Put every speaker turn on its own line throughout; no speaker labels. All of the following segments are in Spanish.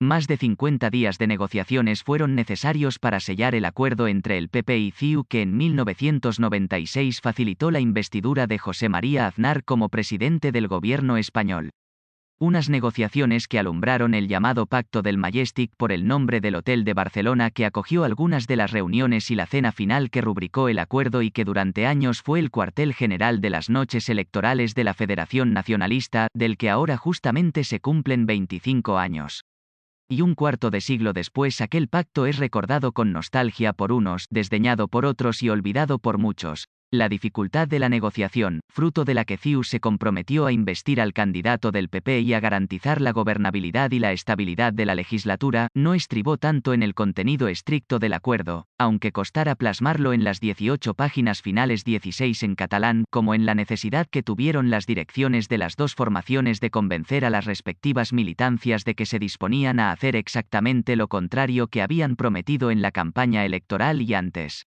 Más de 50 días de negociaciones fueron necesarios para sellar el acuerdo entre el PP y CiU que en 1996 facilitó la investidura de José María Aznar como presidente del gobierno español. Unas negociaciones que alumbraron el llamado Pacto del Majestic por el nombre del Hotel de Barcelona que acogió algunas de las reuniones y la cena final que rubricó el acuerdo y que durante años fue el cuartel general de las noches electorales de la Federación Nacionalista, del que ahora justamente se cumplen 25 años. Y un cuarto de siglo después aquel pacto es recordado con nostalgia por unos, desdeñado por otros y olvidado por muchos. La dificultad de la negociación, fruto de la que CiU se comprometió a investir al candidato del PP y a garantizar la gobernabilidad y la estabilidad de la legislatura, no estribó tanto en el contenido estricto del acuerdo, aunque costara plasmarlo en las 18 páginas finales 16 en catalán, como en la necesidad que tuvieron las direcciones de las dos formaciones de convencer a las respectivas militancias de que se disponían a hacer exactamente lo contrario que habían prometido en la campaña electoral y antes.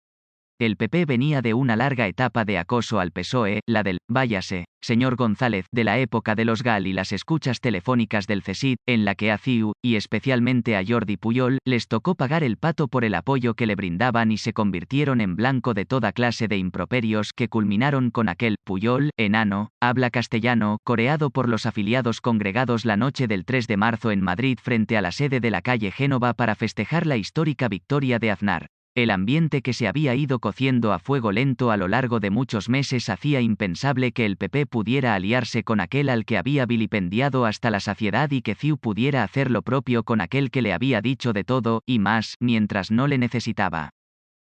El PP venía de una larga etapa de acoso al PSOE, la del «váyase, señor González», de la época de los GAL y las escuchas telefónicas del CSID, en la que a CiU, y especialmente a Jordi Pujol, les tocó pagar el pato por el apoyo que le brindaban y se convirtieron en blanco de toda clase de improperios que culminaron con aquel «Pujol, enano, habla castellano», coreado por los afiliados congregados la noche del 3 de marzo en Madrid frente a la sede de la calle Génova para festejar la histórica victoria de Aznar. El ambiente que se había ido cociendo a fuego lento a lo largo de muchos meses hacía impensable que el PP pudiera aliarse con aquel al que había vilipendiado hasta la saciedad y que CiU pudiera hacer lo propio con aquel que le había dicho de todo, y más, mientras no le necesitaba.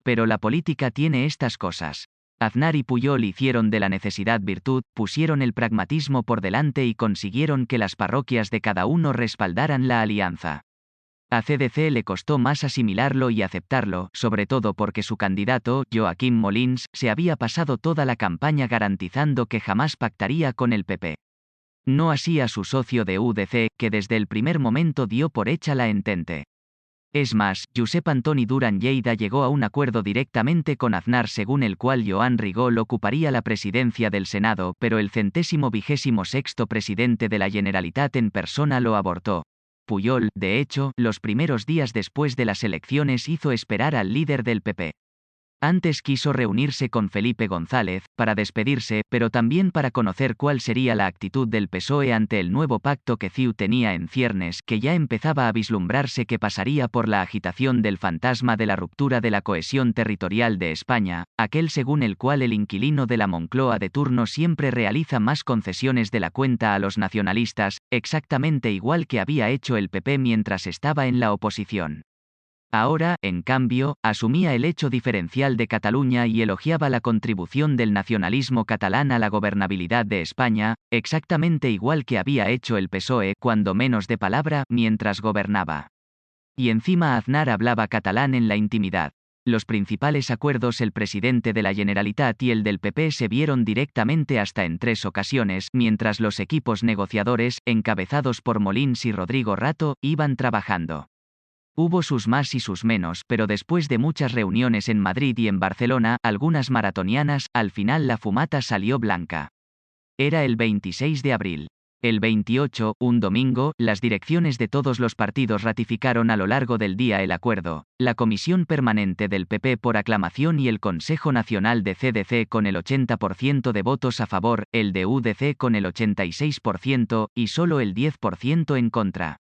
Pero la política tiene estas cosas. Aznar y Pujol hicieron de la necesidad virtud, pusieron el pragmatismo por delante y consiguieron que las parroquias de cada uno respaldaran la alianza. A CDC le costó más asimilarlo y aceptarlo, sobre todo porque su candidato, Joaquim Molins, se había pasado toda la campaña garantizando que jamás pactaría con el PP. No así a su socio de UDC, que desde el primer momento dio por hecha la entente. Es más, Josep Antoni Duran Lleida llegó a un acuerdo directamente con Aznar según el cual Joan Rigol ocuparía la presidencia del Senado, pero el 126º presidente de la Generalitat en persona lo abortó. Pujol, de hecho, los primeros días después de las elecciones hizo esperar al líder del PP. Antes quiso reunirse con Felipe González, para despedirse, pero también para conocer cuál sería la actitud del PSOE ante el nuevo pacto que CiU tenía en ciernes, que ya empezaba a vislumbrarse que pasaría por la agitación del fantasma de la ruptura de la cohesión territorial de España, aquel según el cual el inquilino de la Moncloa de turno siempre realiza más concesiones de la cuenta a los nacionalistas, exactamente igual que había hecho el PP mientras estaba en la oposición. Ahora, en cambio, asumía el hecho diferencial de Cataluña y elogiaba la contribución del nacionalismo catalán a la gobernabilidad de España, exactamente igual que había hecho el PSOE, cuando menos de palabra, mientras gobernaba. Y encima Aznar hablaba catalán en la intimidad. Los principales acuerdos el presidente de la Generalitat y el del PP se vieron directamente hasta en 3 ocasiones, mientras los equipos negociadores, encabezados por Molins y Rodrigo Rato, iban trabajando. Hubo sus más y sus menos, pero después de muchas reuniones en Madrid y en Barcelona, algunas maratonianas, al final la fumata salió blanca. Era el 26 de abril. El 28, un domingo, las direcciones de todos los partidos ratificaron a lo largo del día el acuerdo, la Comisión Permanente del PP por aclamación y el Consejo Nacional de CDC con el 80% de votos a favor, el de UDC con el 86% y solo el 10% en contra.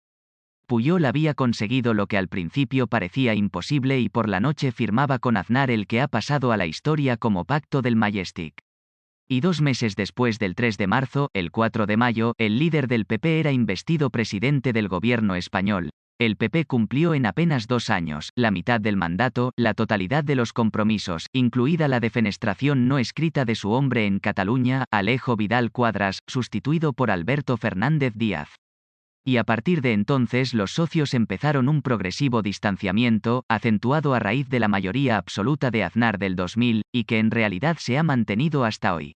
Pujol había conseguido lo que al principio parecía imposible y por la noche firmaba con Aznar el que ha pasado a la historia como Pacto del Majestic. Y 2 meses después del 3 de marzo, el 4 de mayo, el líder del PP era investido presidente del gobierno español. El PP cumplió en apenas 2 años, la mitad del mandato, la totalidad de los compromisos, incluida la defenestración no escrita de su hombre en Cataluña, Alejo Vidal Quadras, sustituido por Alberto Fernández Díaz. Y a partir de entonces los socios empezaron un progresivo distanciamiento, acentuado a raíz de la mayoría absoluta de Aznar del 2000, y que en realidad se ha mantenido hasta hoy.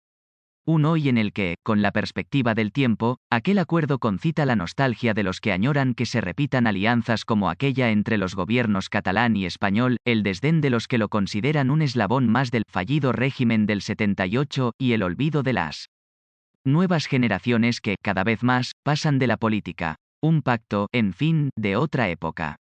Un hoy en el que, con la perspectiva del tiempo, aquel acuerdo concita la nostalgia de los que añoran que se repitan alianzas como aquella entre los gobiernos catalán y español, el desdén de los que lo consideran un eslabón más del fallido régimen del 78, y el olvido de las nuevas generaciones que, cada vez más, pasan de la política Un pacto, en fin, de otra época.